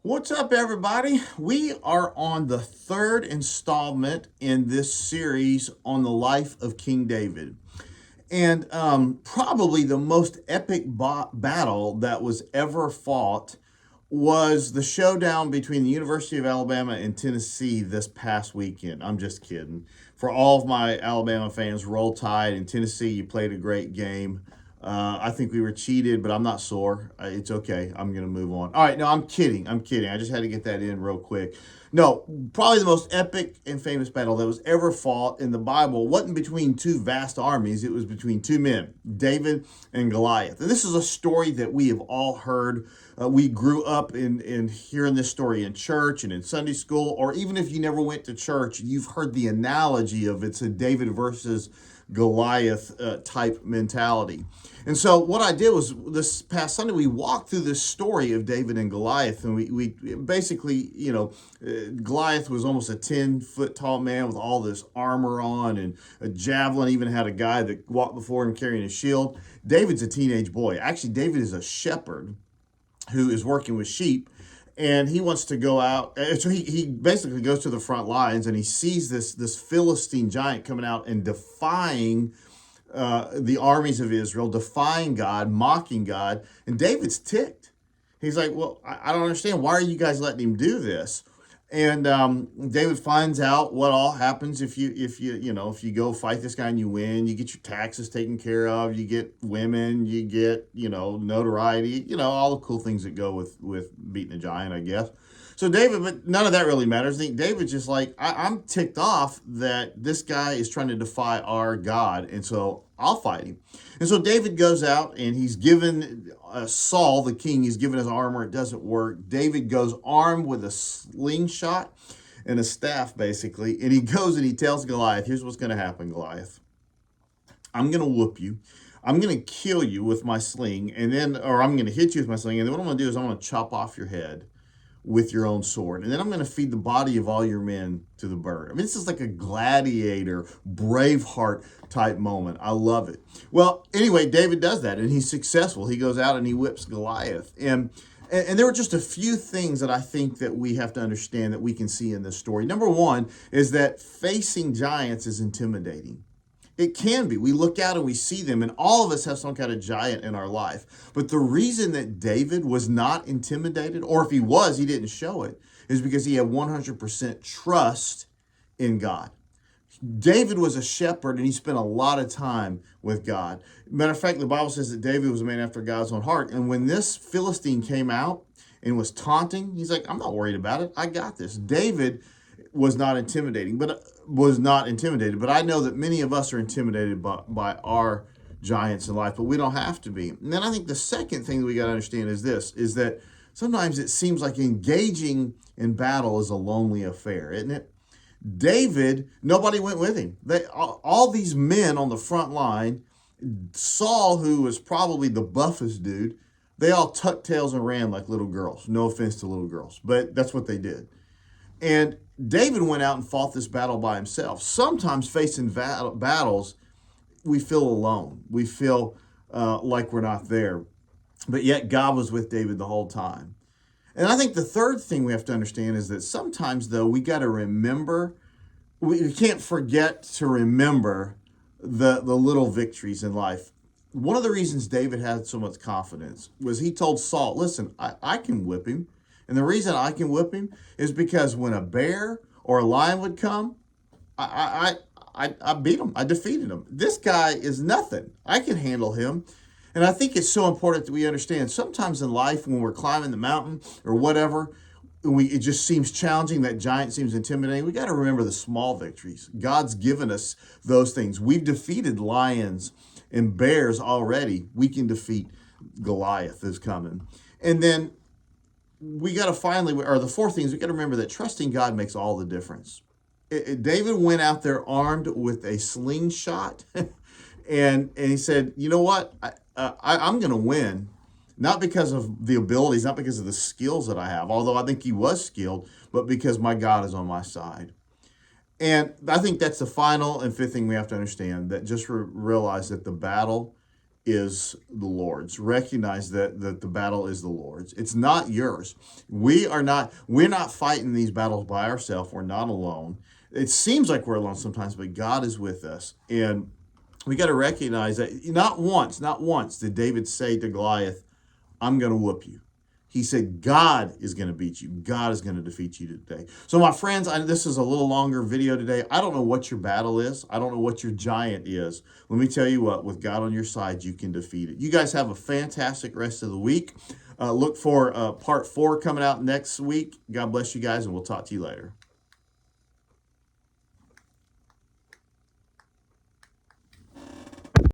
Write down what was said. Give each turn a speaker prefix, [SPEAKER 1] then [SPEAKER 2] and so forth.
[SPEAKER 1] What's up, everybody? We are on the third installment in this series on the life of King David. And probably the most epic battle that was ever fought was the showdown between the University of Alabama and Tennessee this past weekend. I'm just kidding. For all of my Alabama fans, roll tide. In Tennessee, you played a great game. I think we were cheated, but I'm not sore. It's okay. I'm going to move on. All right. No, I'm kidding. I'm kidding. I just had to get that in real quick. No, probably the most epic and famous battle that was ever fought in the Bible wasn't between two vast armies. It was between two men, David and Goliath. And this is a story that we have all heard. We grew up in hearing this story in church and in Sunday school, or even if you never went to church, you've heard the analogy of it's a David versus Goliath type mentality. And so what I did was this past Sunday, we walked through this story of David and Goliath. And we basically, Goliath was almost a 10-foot tall man with all this armor on and a javelin, even had a guy that walked before him carrying a shield. David's a teenage boy. Actually, David is a shepherd who is working with sheep, and he wants to go out. So he basically goes to the front lines, and he sees this Philistine giant coming out and defying the armies of Israel, defying God, mocking God. And David's ticked. He's like, well, I don't understand. Why are you guys letting him do this? And David finds out what all happens if you go fight this guy and you win. You get your taxes taken care of. You get women. You get notoriety. All the cool things that go with beating a giant, I guess. So David, but none of that really matters. I think David's just like, I'm ticked off that this guy is trying to defy our God, and so I'll fight him. And so David goes out and he's given Saul, the king, he's given his armor. It doesn't work. David goes armed with a slingshot and a staff, basically, and he goes and he tells Goliath, here's what's going to happen, Goliath. I'm going to whoop you. I'm going to kill you with my sling, or I'm going to hit you with my sling, and then what I'm going to do is I'm going to chop off your head with your own sword. And then I'm going to feed the body of all your men to the bird. I mean, this is like a gladiator, Braveheart type moment. I love it. Well, anyway, David does that and he's successful. He goes out and he whips Goliath. And there were just a few things that I think that we have to understand that we can see in this story. Number one is that facing giants is intimidating. It can be. We look out and we see them, and all of us have some kind of giant in our life. But the reason that David was not intimidated, or if he was, he didn't show it, is because he had 100% trust in God. David was a shepherd and he spent a lot of time with God. Matter of fact, the Bible says that David was a man after God's own heart. And when this Philistine came out and was taunting, he's like, I'm not worried about it. I got this. David was not intimidating, but I know that many of us are intimidated by our giants in life, but we don't have to be. And then I think the second thing that we got to understand is this, is that sometimes it seems like engaging in battle is a lonely affair, isn't it? David, nobody went with him. All these men on the front line, Saul, who was probably the buffest dude, they all tucked tails and ran like little girls. No offense to little girls, but that's what they did. And David went out and fought this battle by himself. Sometimes facing battles, we feel alone. We feel like we're not there. But yet God was with David the whole time. And I think the third thing we have to understand is that sometimes, though, we got to remember, we can't forget to remember the little victories in life. One of the reasons David had so much confidence was he told Saul, listen, I can whip him. And the reason I can whip him is because when a bear or a lion would come, I beat him. I defeated him. This guy is nothing. I can handle him. And I think it's so important that we understand sometimes in life when we're climbing the mountain or whatever, it just seems challenging. That giant seems intimidating. We got to remember the small victories. God's given us those things. We've defeated lions and bears already. We can defeat Goliath is coming. And then we got to the fourth thing is we got to remember that trusting God makes all the difference. David went out there armed with a slingshot, and he said, you know what, I'm going to win, not because of the abilities, not because of the skills that I have, although I think he was skilled, but because my God is on my side. And I think that's the final and fifth thing we have to understand, that just realize that the battle is the Lord's. Recognize that the battle is the Lord's. It's not yours. We're not fighting these battles by ourselves. We're not alone. It seems like we're alone sometimes, but God is with us. And we got to recognize that not once did David say to Goliath, I'm going to whoop you. He said, God is going to beat you. God is going to defeat you today. So my friends, this is a little longer video today. I don't know what your battle is. I don't know what your giant is. Let me tell you what, with God on your side, you can defeat it. You guys have a fantastic rest of the week. Look for part 4 coming out next week. God bless you guys, and we'll talk to you later.